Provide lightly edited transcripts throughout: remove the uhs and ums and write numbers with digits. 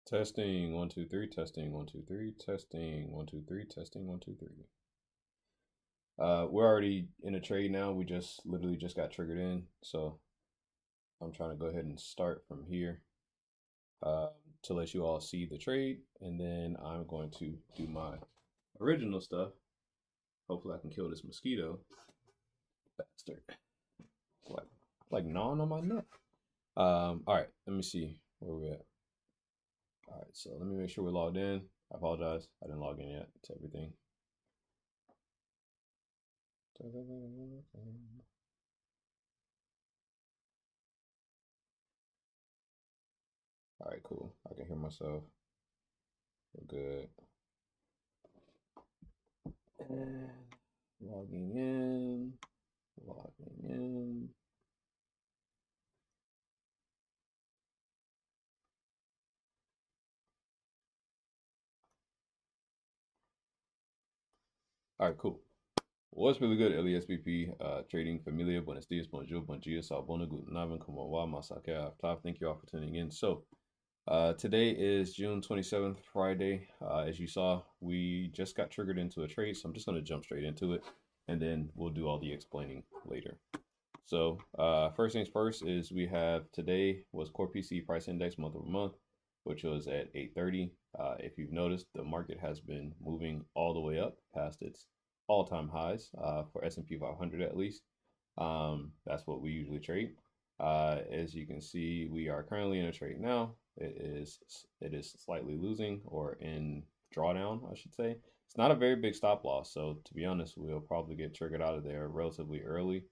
Testing 1 2 3. Testing 1 2 3. Testing 1 2 3. Testing 1 2 3. We're already in a trade now. We just literally just got triggered in, so I'm trying to go ahead and start from here to let you all see the trade, and then I'm going to do my original stuff. Hopefully, I can kill this mosquito bastard. Like gnawing on my neck. All right, let me see where we're at. All right, so let me make sure we're logged in. I apologize, I didn't log in yet to everything. All right, cool. I can hear myself. We're good. And logging in. Logging in. All right, cool. What's really good, LeSBP Trading Familia. Buenos dias, bonjour, bon dia, salbona, guten abend, como va, masake, top. Thank you all for tuning in. So, today is June 27th, Friday. As you saw, we just got triggered into a trade, so I'm just going to jump straight into it, and then we'll do all the explaining later. So, first things first is we have today was Core PC Price Index month over month, which was at 830. If you've noticed, the market has been moving all the way up past its all-time highs for S&P 500 at least. That's what we usually trade. As you can see, we are currently in a trade now. It is slightly losing, or in drawdown, I should say. It's not a very big stop loss, so to be honest, we'll probably get triggered out of there relatively early.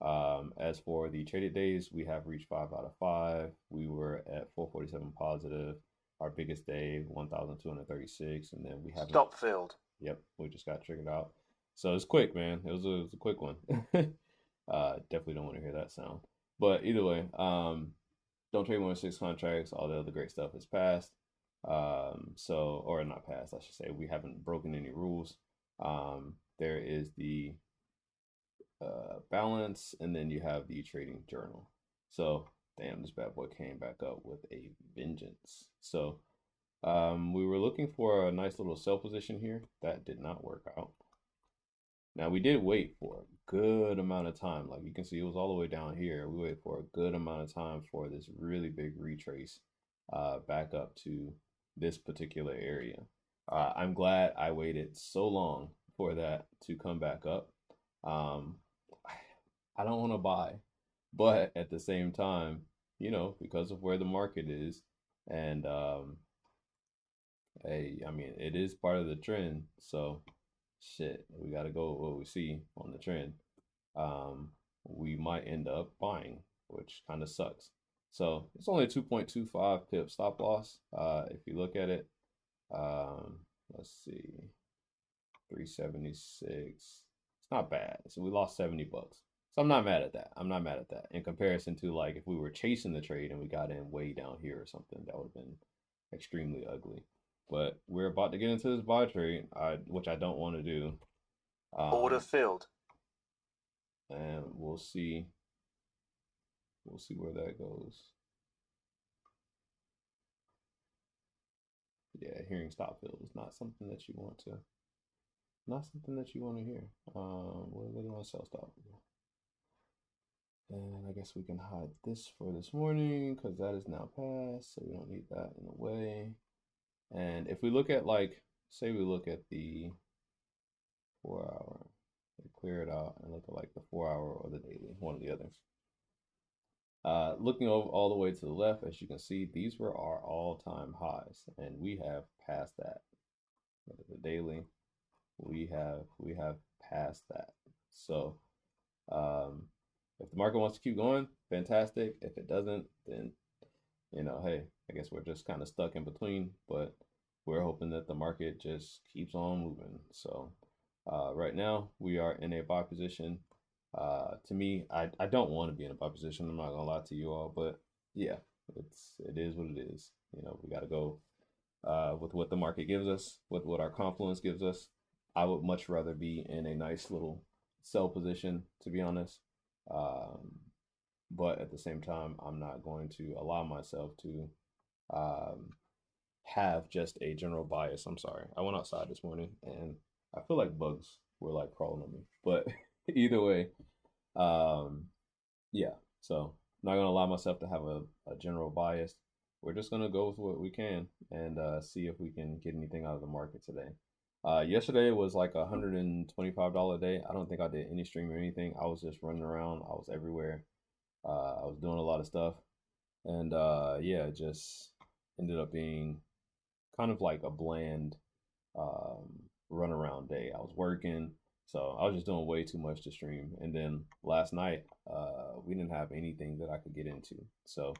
As for the traded days, we have reached 5 out of 5. We were at 447 positive. Our biggest day, 1,236, and then we have Stop filled. Yep, we just got triggered out. So it's quick, man. It was a quick one. Definitely don't want to hear that sound. But either way, don't trade more than 6 contracts. All the other great stuff is passed. Or not passed, I should say. We haven't broken any rules. There is the balance, and then you have the trading journal. So damn, this bad boy came back up with a vengeance. So we were looking for a nice little sell position here. That did not work out. Now we did wait for a good amount of time. Like you can see, it was all the way down here. We waited for a good amount of time for this really big retrace back up to this particular area. I'm glad I waited so long for that to come back up. I don't want to buy, but at the same time, because of where the market is, and hey, I mean, it is part of the trend, so shit, we got to go with what we see on the trend. We might end up buying, which kind of sucks. So it's only a 2.25 pip stop loss. If you look at it, let's see, 376. It's not bad. So we lost 70 bucks. So I'm not mad at that. I'm not mad at that. In comparison to like if we were chasing the trade and we got in way down here or something, that would have been extremely ugly. But we're about to get into this buy trade, which I don't want to do. Order filled. And we'll see. We'll see where that goes. Yeah, hearing stop fill is not something that you want to. Not something that you want to hear. What do you want to sell stop? And I guess we can hide this for this morning because that is now passed, so we don't need that in the way. And if we look at like, say we look at the 4 hour, clear it out and look at like the 4 hour or the daily, one or the other. Looking over all the way to the left, as you can see, these were our all-time highs, and we have passed that. Look at the daily, we have passed that. So, if the market wants to keep going, fantastic. If it doesn't, then hey, I guess we're just kind of stuck in between. But we're hoping that the market just keeps on moving. So, right now we are in a buy position. To me, I don't want to be in a buy position. I'm not gonna lie to you all, but yeah, it is what it is. We got to go with what the market gives us, with what our confluence gives us. I would much rather be in a nice little sell position, to be honest. But at the same time, I'm not going to allow myself to have just a general bias. I'm sorry. I went outside this morning and I feel like bugs were like crawling on me. But either way, um, yeah. So I'm not gonna allow myself to have a general bias. We're just gonna go with what we can and see if we can get anything out of the market today. Yesterday was like $125 day. I don't think I did any stream or anything. I was just running around. I was everywhere. I was doing a lot of stuff, and yeah, it just ended up being kind of like a bland um, run around day. I was working, so I was just doing way too much to stream. And then last night, we didn't have anything that I could get into. So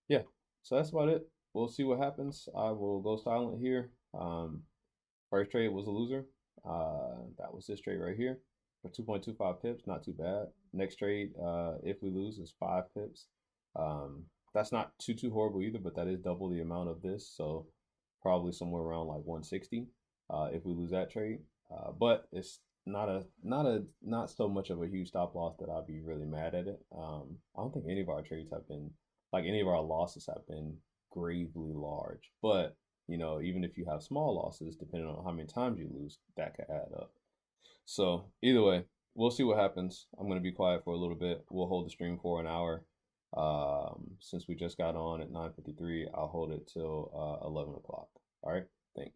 yeah, so that's about it. We'll see what happens. I will go silent here. First trade was a loser. That was this trade right here for 2.25 pips. Not too bad. Next trade, if we lose, is 5 pips. That's not too horrible either, but that is double the amount of this. So probably somewhere around like 160 if we lose that trade. But it's not so much of a huge stop loss that I'd be really mad at it. I don't think any of our trades have been like any of our losses have been gravely large. But you know, even if you have small losses, depending on how many times you lose, that could add up. So either way, we'll see what happens. I'm gonna be quiet for a little bit. We'll hold the stream for an hour. Since we just got on at 9:53, I'll hold it till 11 o'clock. All right, thanks.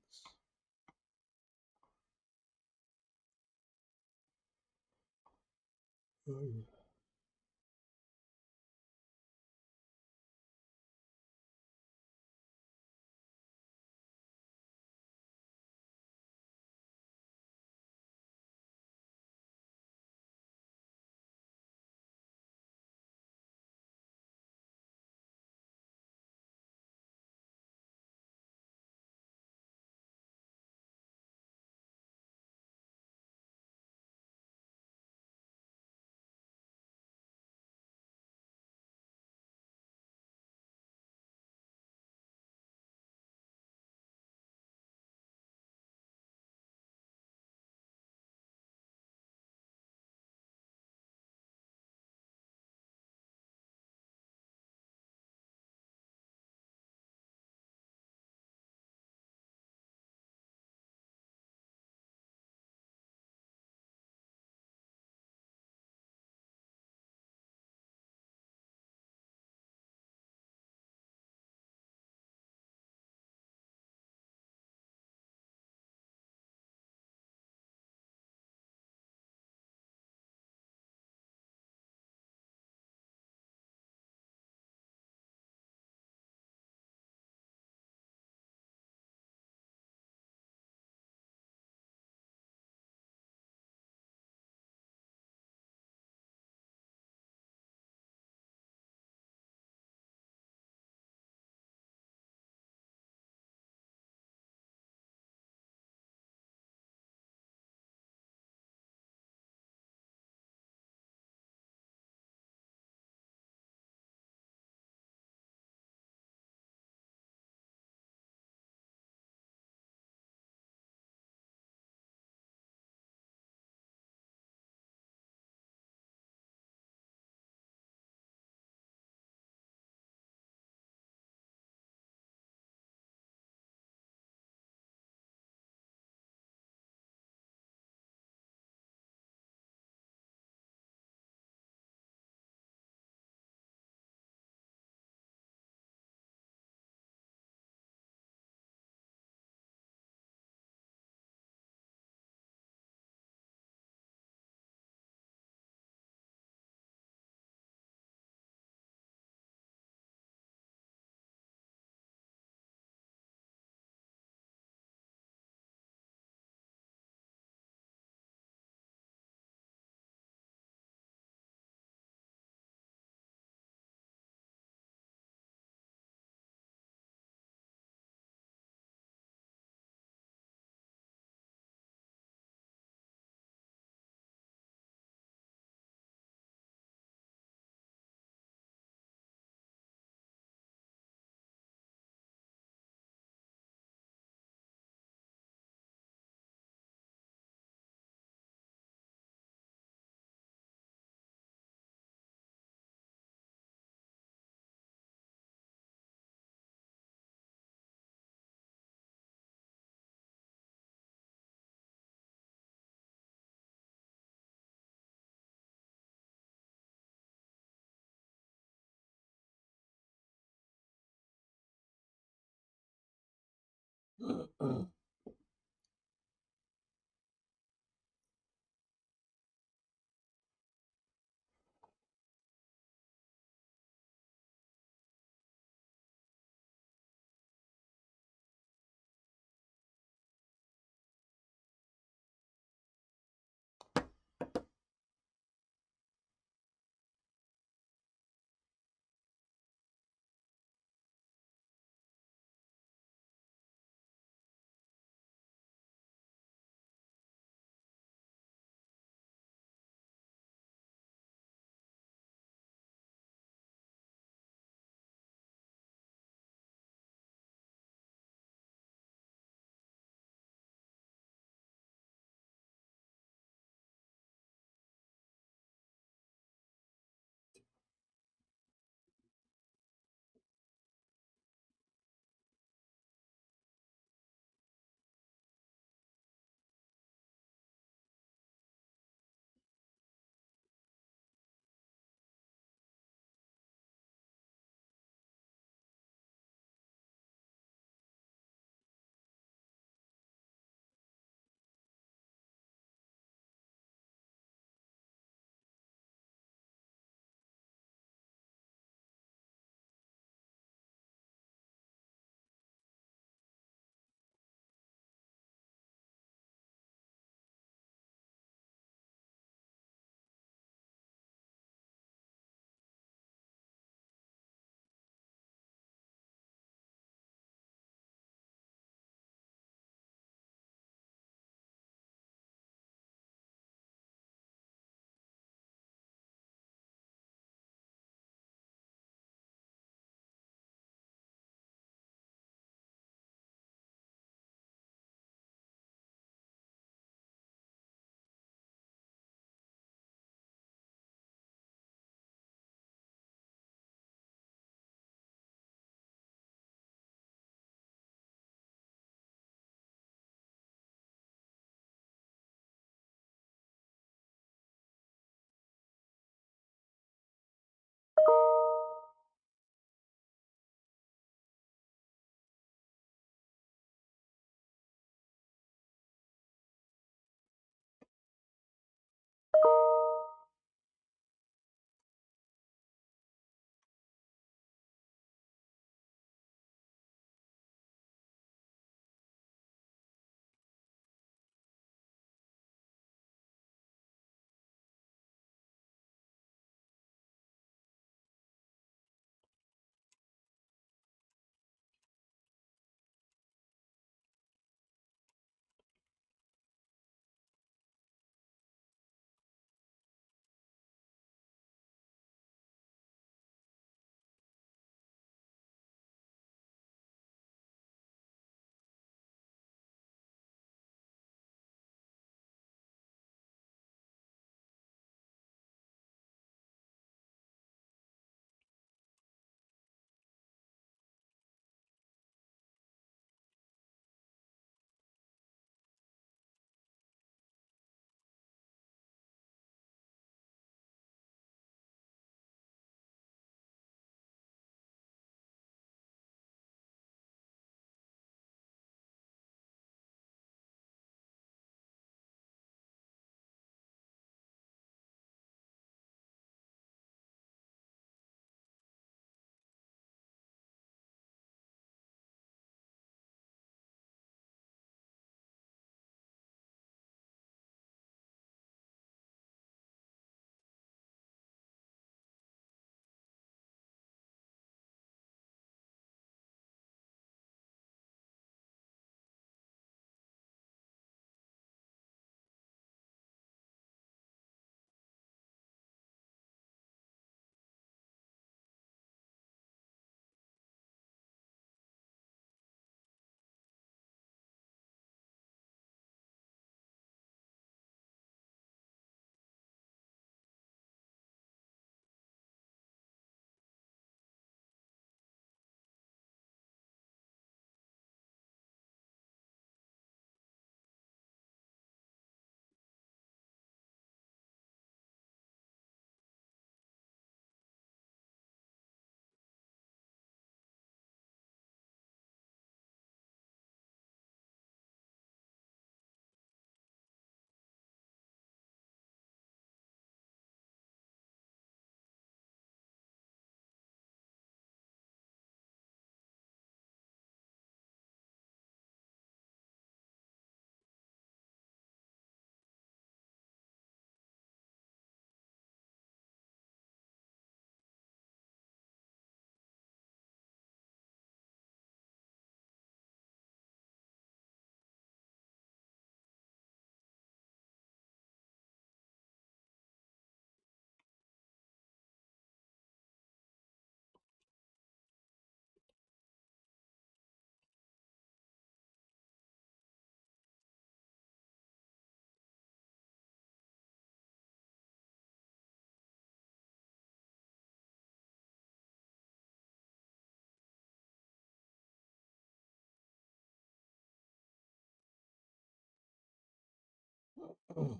All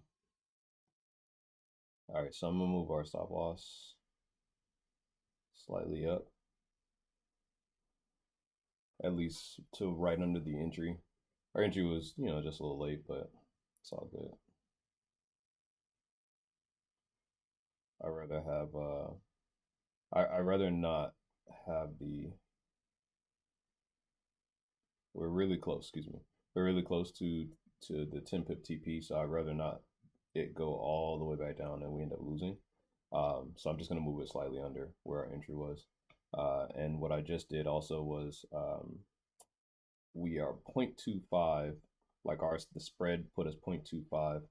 right, so I'm gonna move our stop loss slightly up, at least to right under the entry. Our entry was, just a little late, but it's all good. I rather have I rather not have we're really close, excuse me. We're really close to the 10 pip TP, so I'd rather not it go all the way back down and we end up losing. So I'm just gonna move it slightly under where our entry was. And what I just did also was we are 0.25, like the spread put us 0.25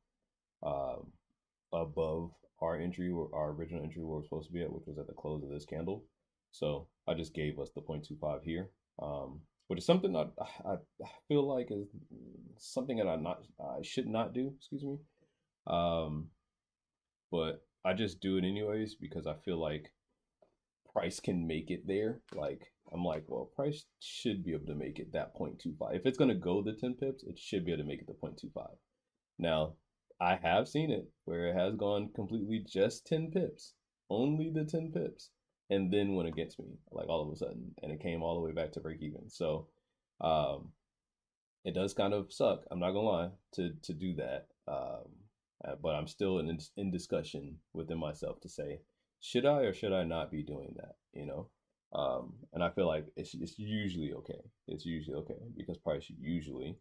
above our entry, our original entry where we're supposed to be at, which was at the close of this candle. So I just gave us the 0.25 here, which is something I feel like is something that I should not do. Excuse me, but I just do it anyways because I feel like price can make it there. Like I'm like, well, price should be able to make it that 0.25. If it's gonna go the 10 pips, it should be able to make it the 0.25. Now, I have seen it where it has gone completely just 10 pips, only the 10 pips, and then went against me, like all of a sudden, and it came all the way back to break even. So, um, it does kind of suck. I'm not gonna lie to do that. But I'm still in discussion within myself to say, should I or should I not be doing that? And I feel like it's usually okay. It's usually okay because price usually,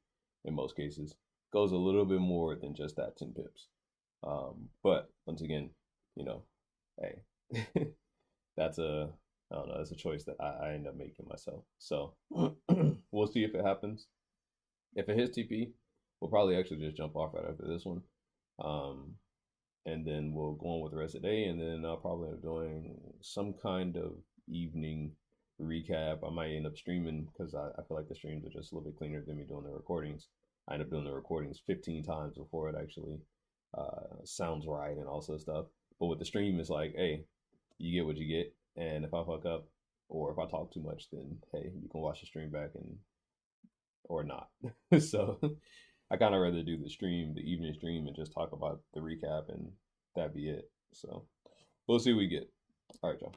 in most cases, goes a little bit more than just that 10 pips. But once again, you know, hey, that's I don't know, that's a choice that I end up making myself. So we'll see if it happens. If it hits TP, we'll probably actually just jump off right after this one. Um, and then we'll go on with the rest of the day. And then I'll probably end up doing some kind of evening recap. I might end up streaming because I feel like the streams are just a little bit cleaner than me doing the recordings. I end up doing the recordings 15 times before it actually sounds right and all sorts of stuff. But with the stream, it's like, hey, you get what you get. And if I fuck up or if I talk too much, then hey, you can watch the stream back and or not. So I kind of rather do the evening stream, and just talk about the recap, and that be it. So we'll see what we get. All right, y'all.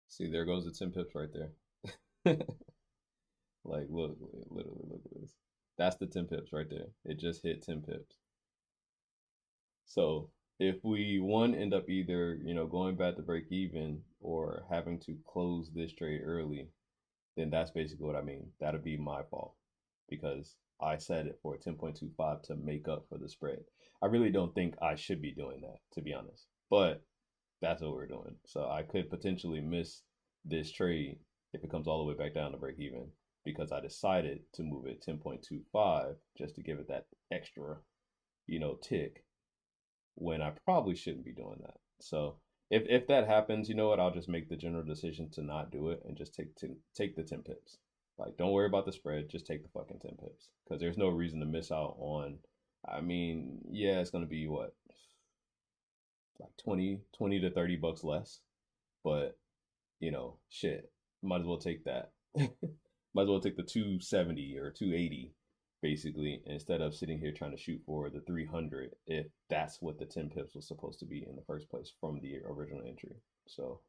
See, there goes the 10 pips right there. Like, look, literally, look at this. That's the 10 pips right there. It just hit 10 pips. So if we end up either, going back to break even or having to close this trade early, then that's basically what I mean. That'll be my fault because I set it for 10.25 to make up for the spread. I really don't think I should be doing that, to be honest. But that's what we're doing. So I could potentially miss this trade if it comes all the way back down to break even because I decided to move it 10.25 just to give it that extra, tick when I probably shouldn't be doing that. So if that happens, you know what? I'll just make the general decision to not do it and just take the 10 pips. Like, don't worry about the spread. Just take the fucking 10 pips because there's no reason to miss out on. I mean, yeah, it's gonna be what, like 20 to $30 less, but shit, might as well take that. Might as well take the 270 or 280 basically instead of sitting here trying to shoot for the 300 if that's what the 10 pips was supposed to be in the first place from the original entry. So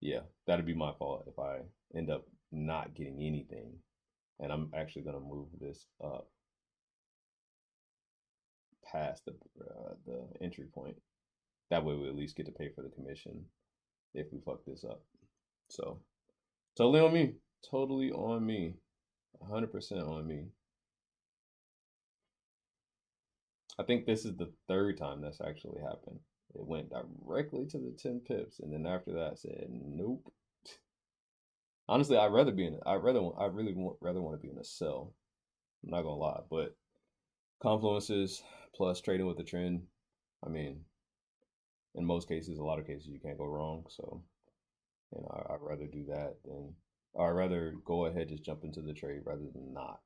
yeah, that'd be my fault if I end up not getting anything. And I'm actually gonna move this up past the entry point. That way we at least get to pay for the commission if we fuck this up. So totally on me. Totally on me. 100% on me. I think this is the third time that's actually happened. It went directly to the 10 pips, and then after that said, nope. Honestly, I'd rather be in. I really rather want to be in a sell. I'm not gonna lie, but confluences plus trading with the trend. I mean, in most cases, a lot of cases, you can't go wrong. So, I'd rather do that than, or I'd rather go ahead just jump into the trade rather than not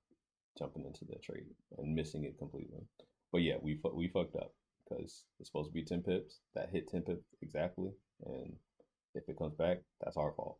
jumping into the trade and missing it completely. But yeah, we fucked up because it's supposed to be 10 pips. That hit 10 pips exactly, and if it comes back, that's our fault.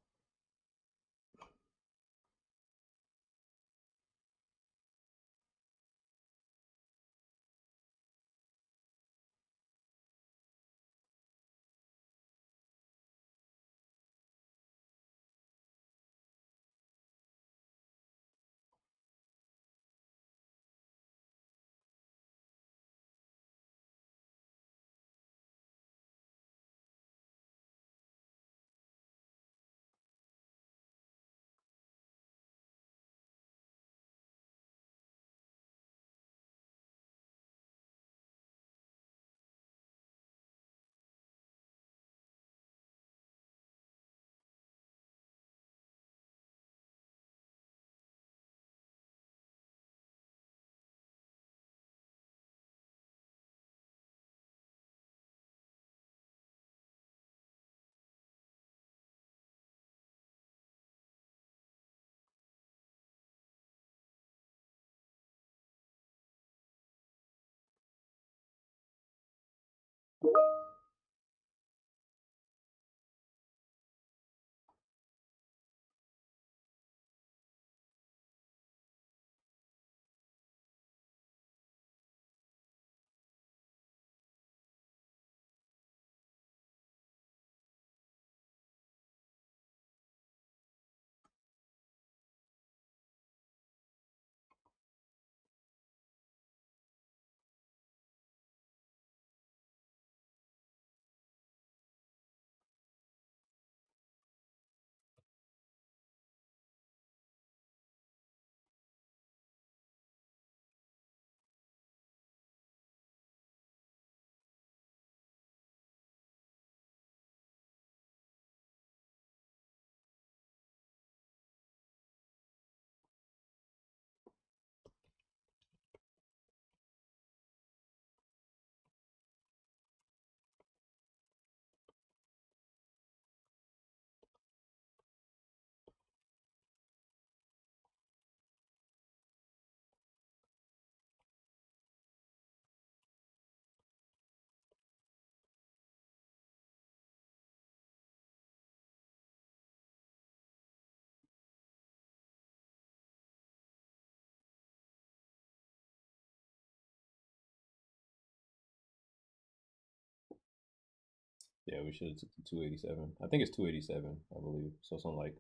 Yeah, we should have took the 287. I think it's 287, I believe. So something like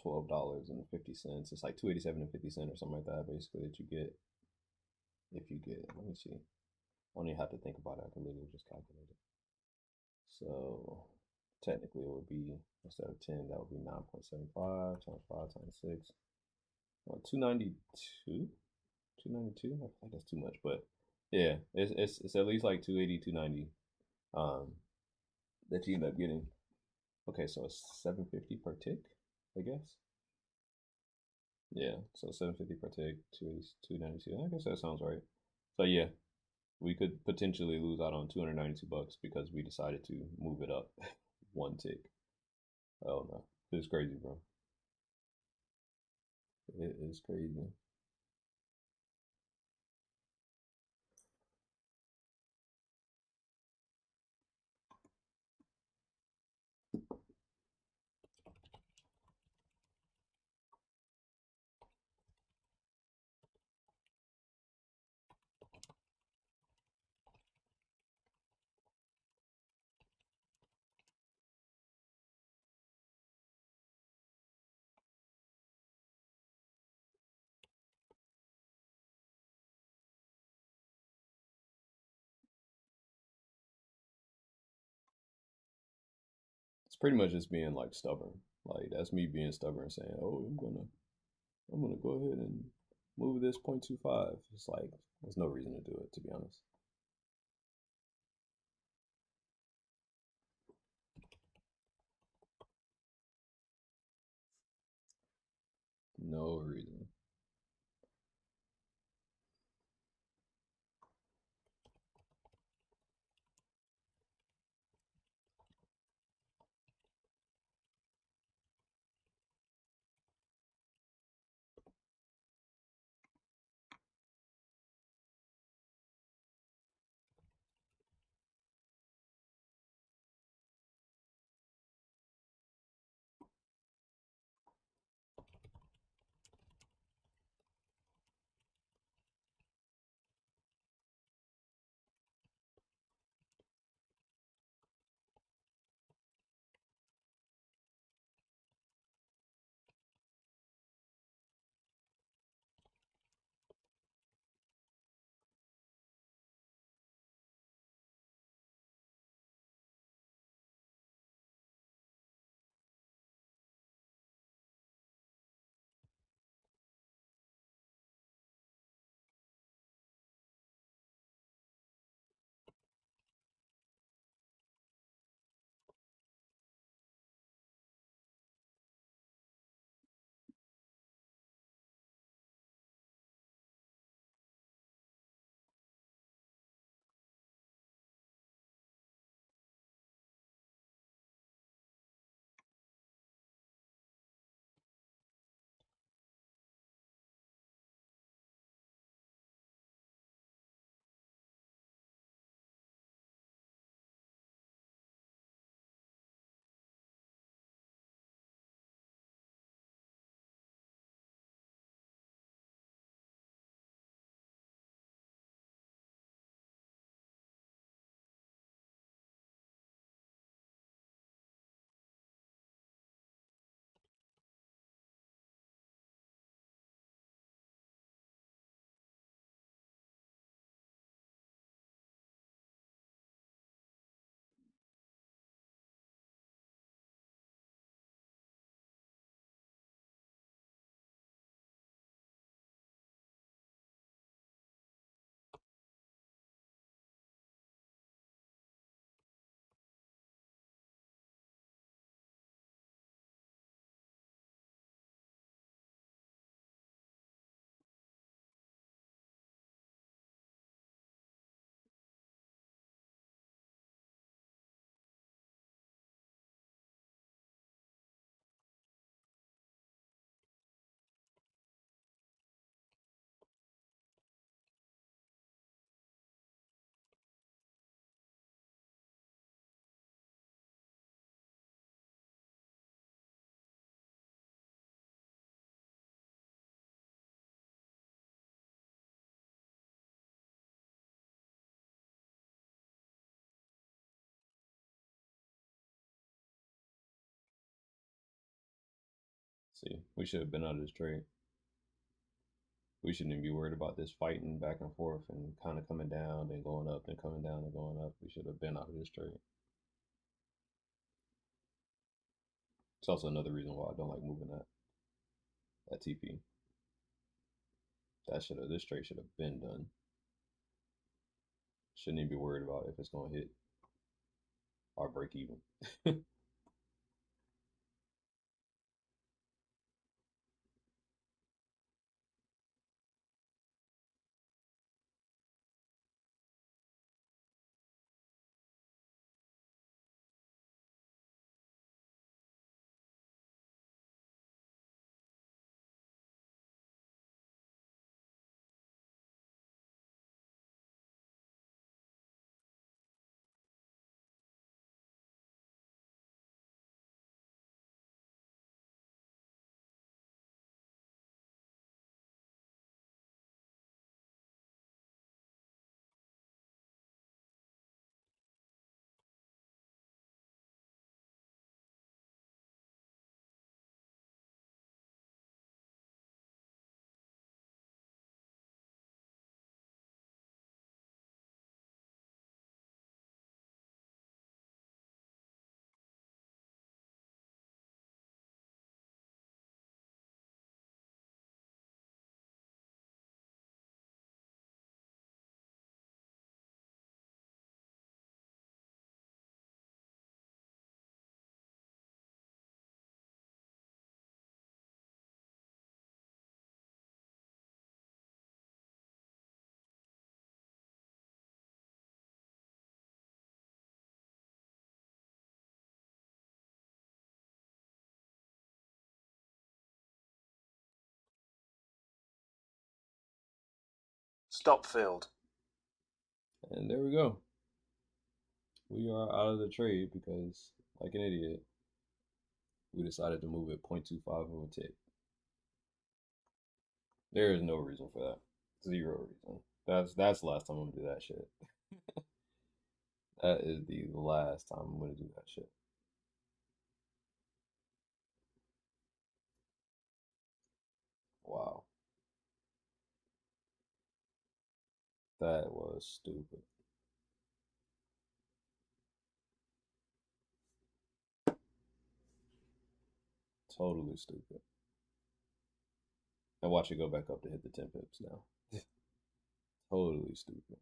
$12.50. It's like 287 and 50 cents or something like that, basically, that you get if you get. Let me see. I don't even have to think about it. I can literally just calculate it. So technically, it would be instead of 10, that would be 9.75 times 5 times 6. 292. 292. I feel like that's too much, but yeah, it's at least like 280, 290. That you end up getting. Okay, so it's 750 per tick, I guess. Yeah, so 750 per tick, 292. I guess that sounds right. So yeah, we could potentially lose out on 292 bucks because we decided to move it up one tick. Oh no, it's crazy, bro. It is crazy. It's pretty much just being like stubborn. Like that's me being stubborn, saying, "Oh, I'm gonna go ahead and move this 0.25." It's like there's no reason to do it, to be honest. No reason. See, we should have been out of this trade. We shouldn't even be worried about this fighting back and forth and kind of coming down, then going up, then coming down and going up. We should have been out of this trade. It's also another reason why I don't like moving that TP. This trade should have been done. Shouldn't even be worried about if it's gonna hit or break even. Stop filled. And there we go. We are out of the trade because, like an idiot, we decided to move it 0.25 of a tick. There is no reason for that. Zero reason. That's the last time I'm gonna do that shit. That is the last time I'm gonna do that shit. Wow. That was stupid. Totally stupid. And watch it go back up to hit the 10 pips now. Totally stupid.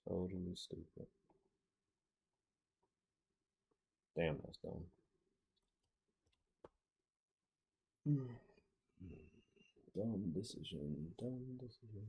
Totally stupid. Damn, that's dumb. Dumb decision. Dumb decision.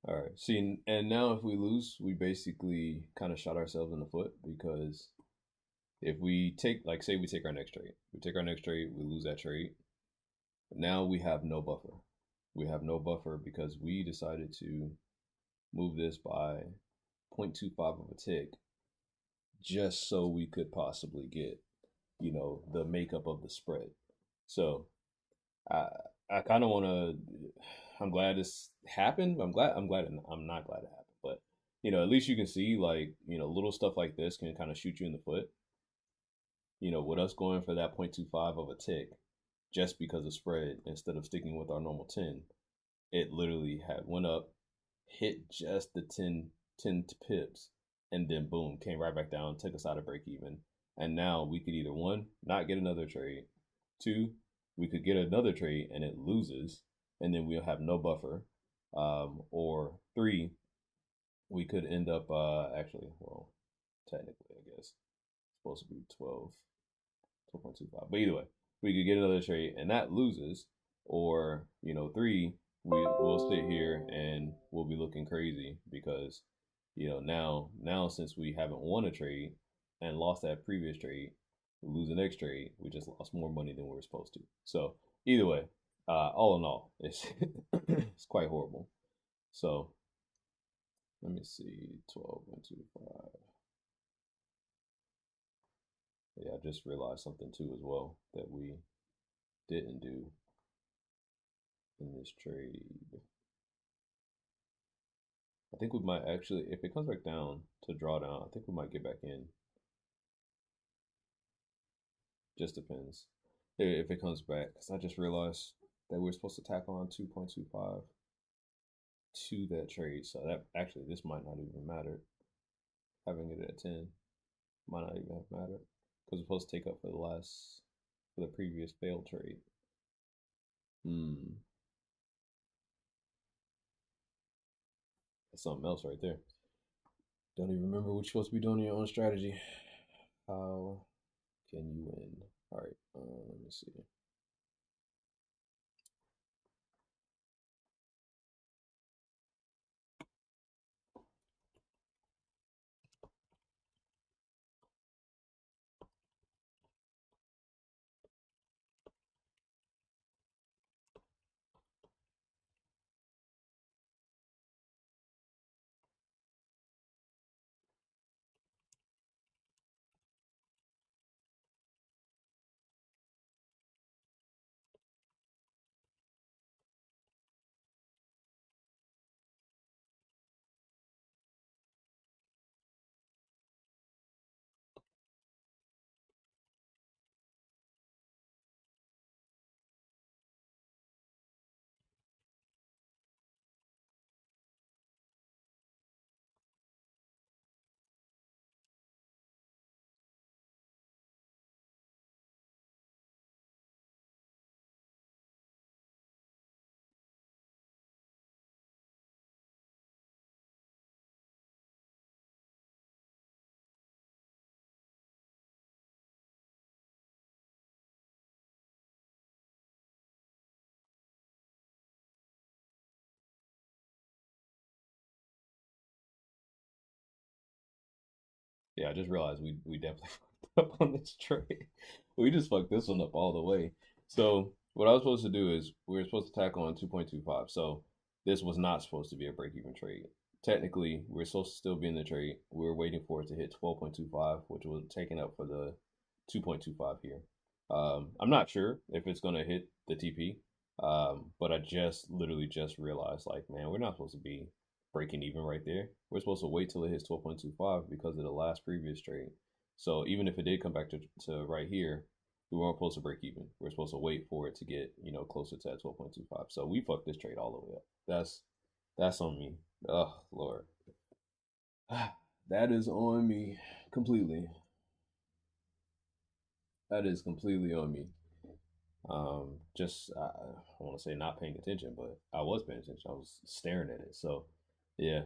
All right. See, and now if we lose, we basically kind of shot ourselves in the foot because if we take, like, say we take our next trade, we lose that trade. Now we have no buffer. We have no buffer because we decided to move this by 0.25 of a tick just so we could possibly get, the makeup of the spread. So I I kind of want to. I'm glad this happened. I'm not glad it happened, but at least you can see, like, little stuff like this can kind of shoot you in the foot. With us going for that 0.25 of a tick just because of spread instead of sticking with our normal 10, it literally had went up, hit just the 10 pips, and then boom, came right back down, took us out of break even. And now we could either one, not get another trade, two, we could get another trade and it loses, and then we'll have no buffer. Or three, we could end up actually, well, technically, I guess it's supposed to be 12.25. But either way, we could get another trade and that loses, or three, we'll sit here and we'll be looking crazy because now since we haven't won a trade and lost that previous trade, we lose the next trade, we just lost more money than we were supposed to. So either way, all in all, it's it's quite horrible. So let me see, 12.25. Yeah, I just realized something too as well that we didn't do in this trade. I think we might actually, if it comes back down to drawdown, I think we might get back in. Just depends if it comes back. Because I just realized that we're supposed to tack on 2.25 to that trade. So that actually, this might not even matter. Having it at 10 might not even have mattered because we're supposed to take up for the previous failed trade. That's something else right there. Don't even remember what you're supposed to be doing in your own strategy. How can you win? All right, let me see. Yeah, I just realized we definitely fucked up on this trade. We just fucked this one up all the way. So what I was supposed to do is we were supposed to tack on 2.25. So this was not supposed to be a break even trade. Technically, we're supposed to still be in the trade. We were waiting for it to hit 12.25, which was taken up for the 2.25 here. I'm not sure if it's gonna hit the TP. But I just literally just realized, like, man, we're not supposed to be breaking even right there. We're supposed to wait till it hits 12.25 because of the last previous trade. So even if it did come back to right here, we weren't supposed to break even. We're supposed to wait for it to get, closer to that 12.25. So we fucked this trade all the way up. That's on me. Oh Lord. That is on me completely. That is completely on me. Just I want to say not paying attention, but I was paying attention. I was staring at it. So, yeah.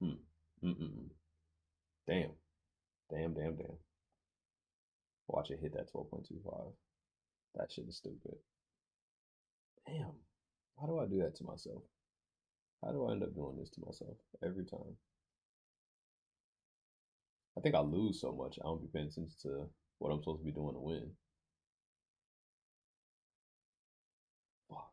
Hmm. Mm-mm. Damn. Damn. Damn. Damn. Watch it hit that 12.25. That shit is stupid. Damn. Why do I do that to myself? How do I end up doing this to myself every time? I think I lose so much. I don't be paying attention to what I'm supposed to be doing to win. Fuck.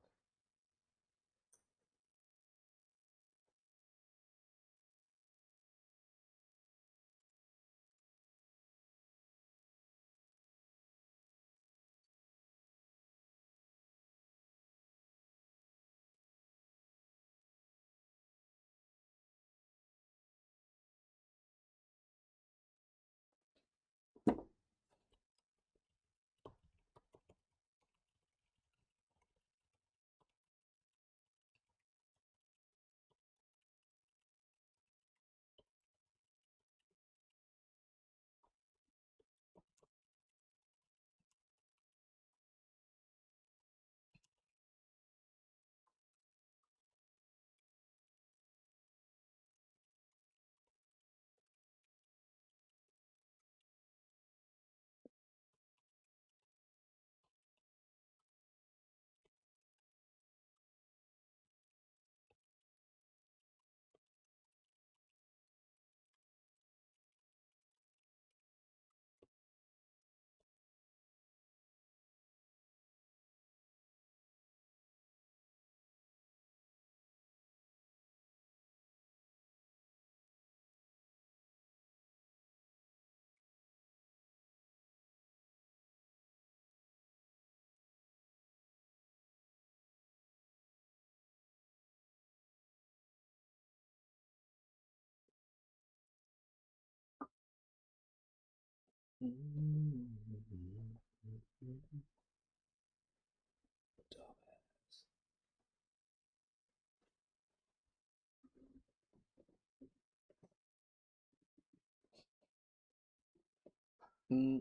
Yeah,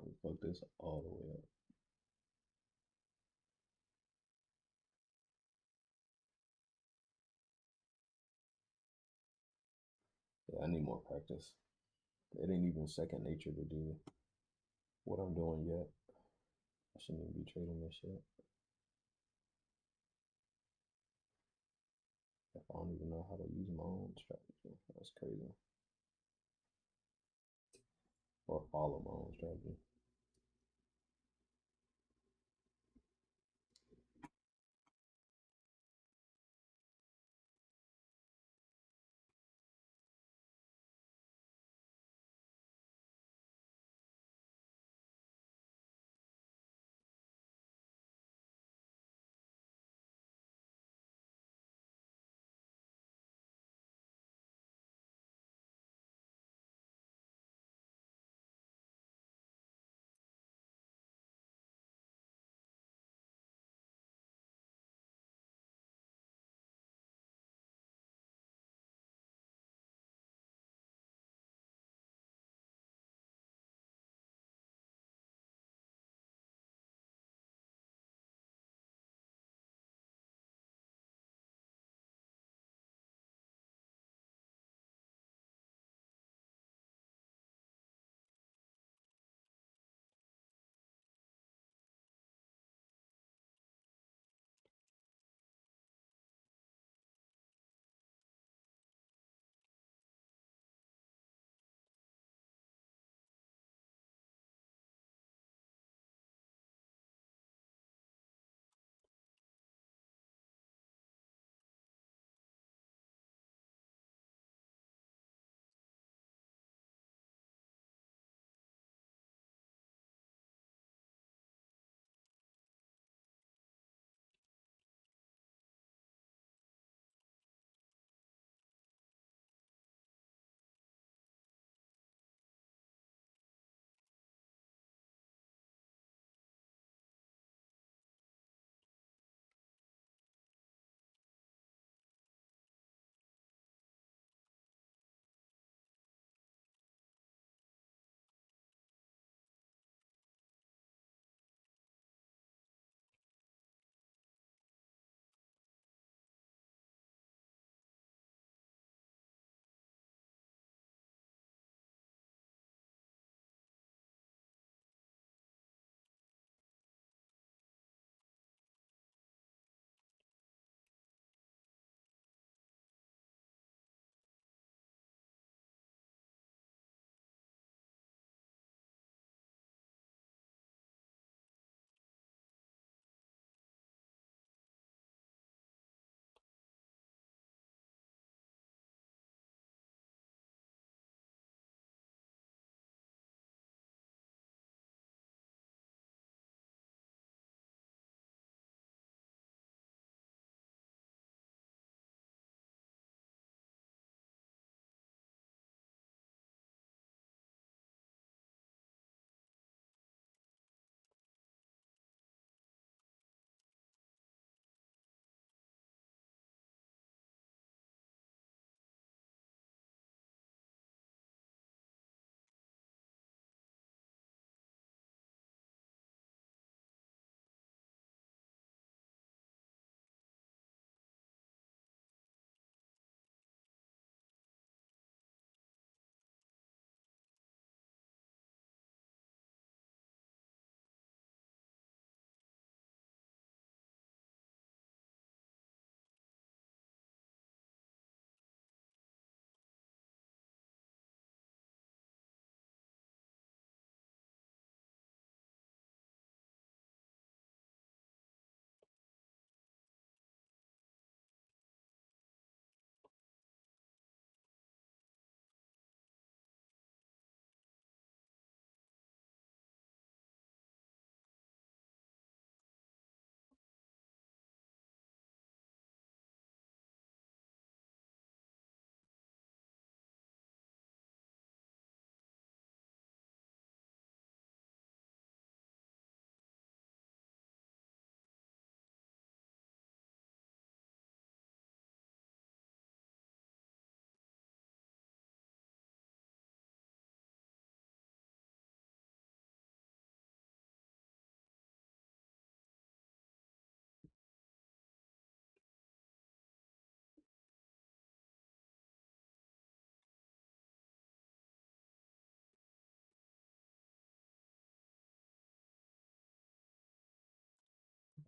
we fucked this all the way up. Yeah, I need more practice. It ain't even second nature to do what I'm doing yet. I shouldn't even be trading this shit. If I don't even know how to use my own strategy, that's crazy. Or follow my own strategy.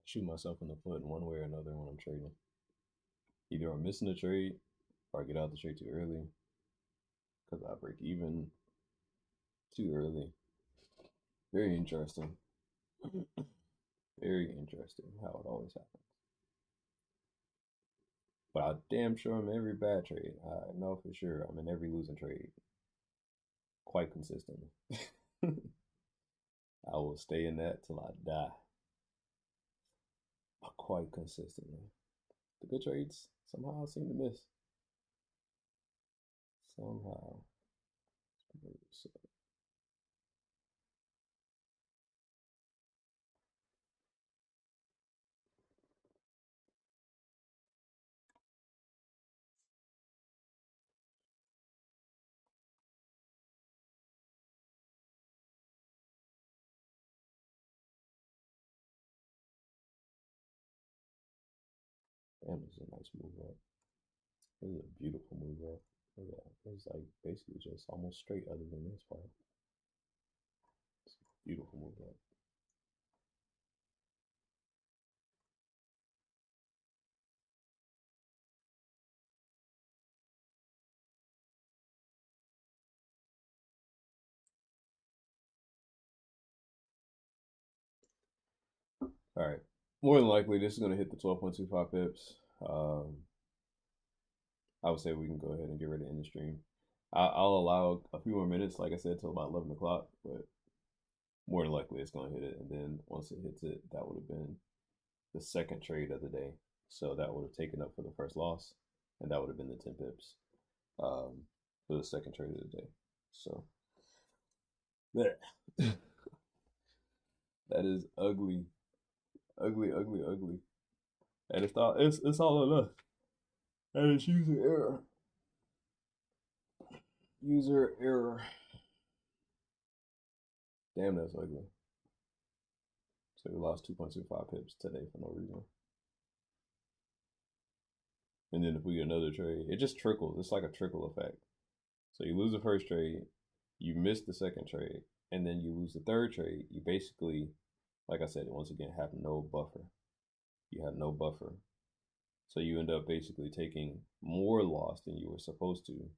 shoot myself in the foot in one way or another when I'm trading. Either I'm missing a trade or I get out the trade too early because I break even too early. Very interesting. Very interesting how it always happens. But I damn sure I'm in every bad trade. I know for sure I'm in every losing trade quite consistently. I will stay in that till I die. Quite consistently. The good trades somehow I seem to miss. Somehow. Damn, this is a nice move up. This is a beautiful move up. Look at that. It's like basically just almost straight other than this part. It's a beautiful move up. All right. More than likely, this is going to hit the 12.25 pips. I would say we can go ahead and get ready to end the stream. I'll allow a few more minutes, like I said, till about 11 o'clock, but more than likely it's going to hit it. And then once it hits it, that would have been the second trade of the day. So that would have taken up for the first loss, and that would have been the 10 pips for the second trade of the day. So that that is ugly, ugly, ugly, ugly. And it's all on us. And it's user error. User error. Damn, that's ugly. So we lost 2.25 pips today for no reason. And then if we get another trade, it just trickles. It's like a trickle effect. So you lose the first trade, you miss the second trade, and then you lose the third trade. You basically, like I said, once again, have no buffer. You have no buffer. So you end up basically taking more loss than you were supposed to,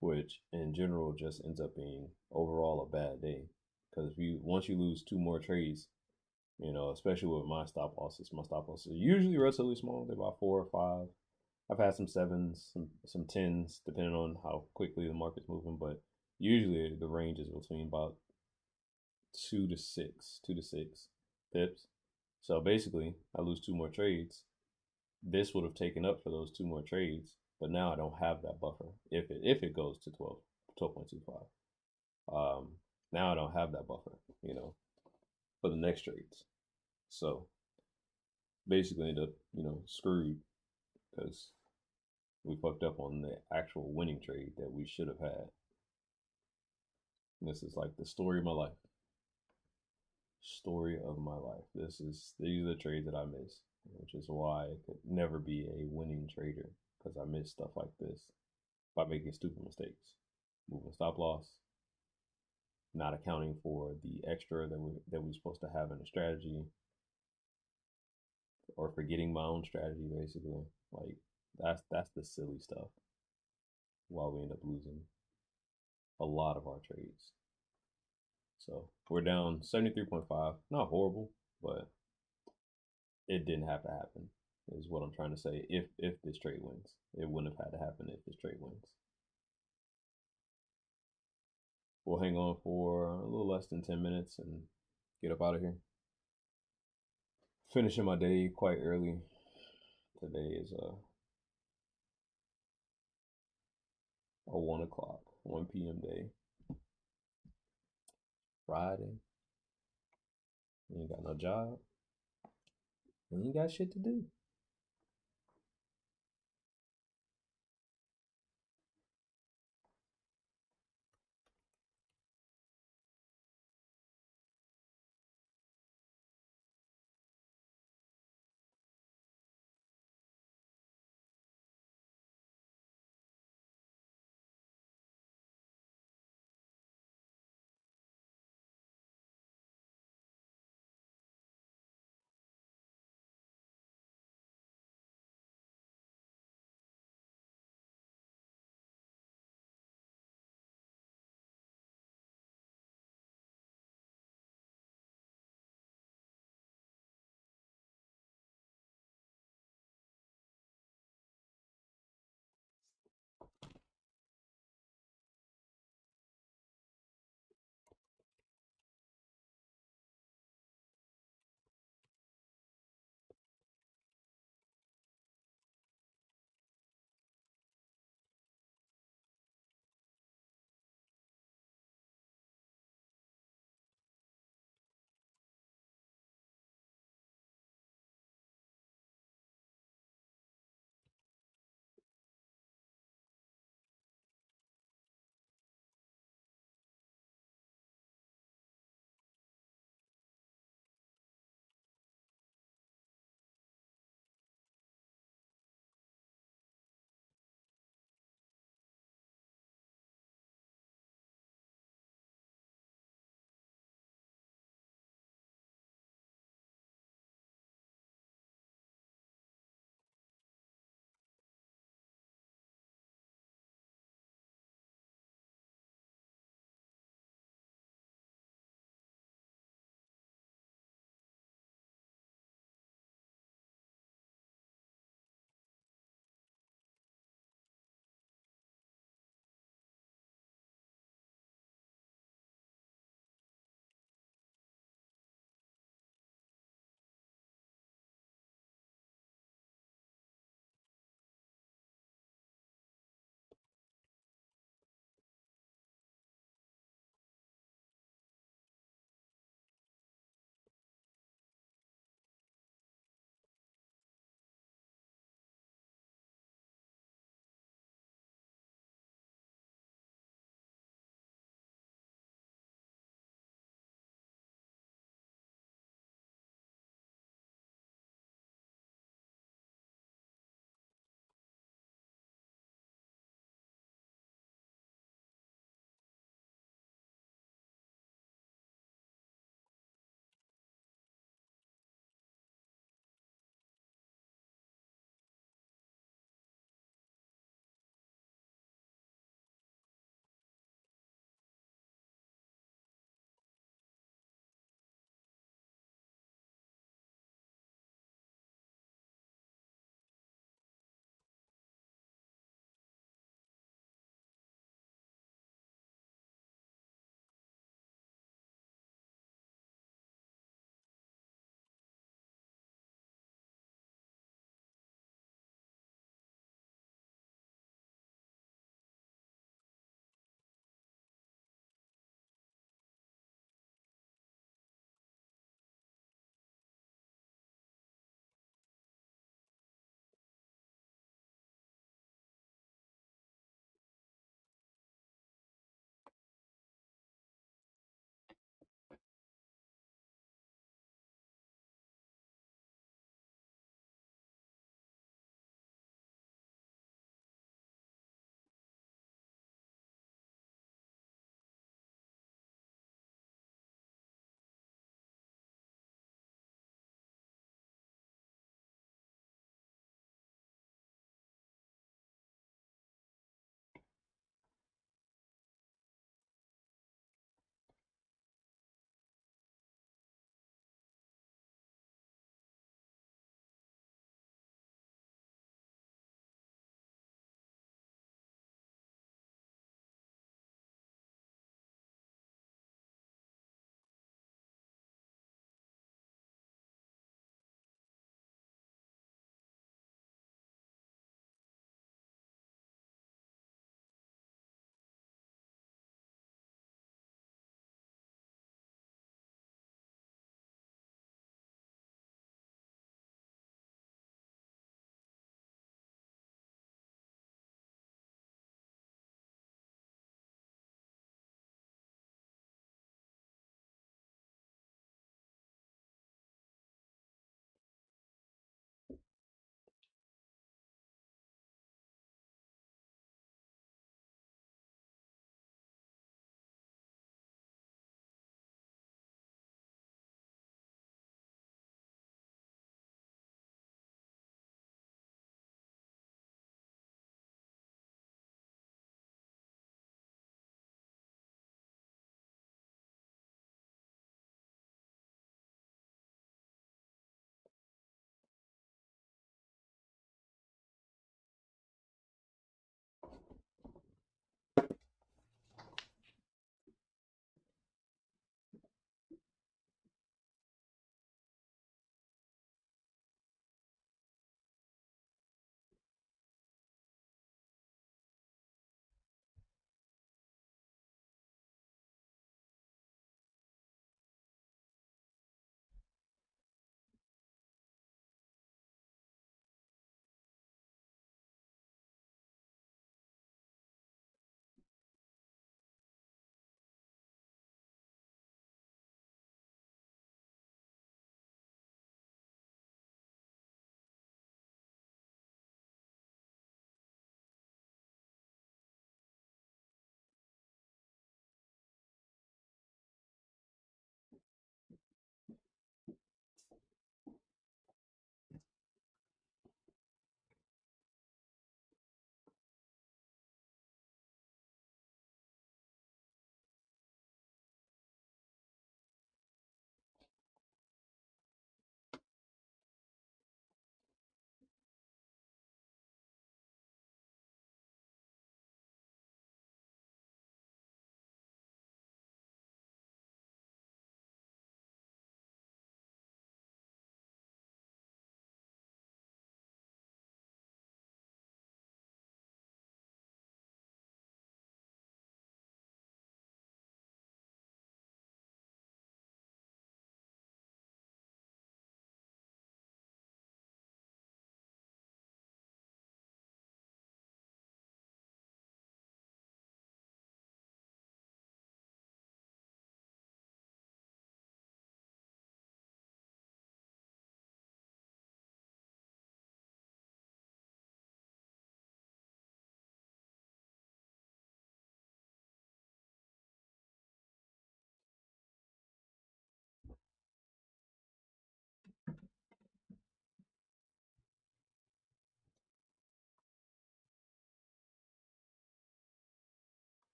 which in general just ends up being overall a bad day. Because once you lose two more trades, you know, especially with my stop losses are usually relatively small. They're about 4 or 5. I've had some 7s, some 10s, depending on how quickly the market's moving, but usually the range is between about 2 to 6 pips. So basically, I lose 2 more trades. This would have taken up for those 2 more trades, but now I don't have that buffer if it goes to 12.25. Now I don't have that buffer, you know, for the next trades. So basically end up, you know, screwed because we fucked up on the actual winning trade that we should have had. And this is like the story of my life. Story of my life. These are the trades that I miss, which is why I could never be a winning trader, because I miss stuff like this by making stupid mistakes, moving stop loss, not accounting for the extra that we're supposed to have in a strategy, or forgetting my own strategy. Basically, like that's the silly stuff. Why we end up losing a lot of our trades. So we're down 73.5. Not horrible, but it didn't have to happen, is what I'm trying to say. If this trade wins, it wouldn't have had to happen if this trade wins. We'll hang on for a little less than 10 minutes and get up out of here. Finishing my day quite early. Today is a 1 o'clock, 1 p.m. day. Friday. You ain't got no job. You ain't got shit to do.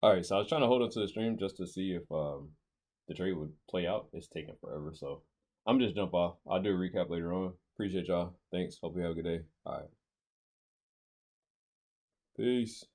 All right, so I was trying to hold on to the stream just to see if the trade would play out. It's taking forever, so I'm just jump off. I'll do a recap later on. Appreciate y'all. Thanks. Hope you have a good day. All right. Peace.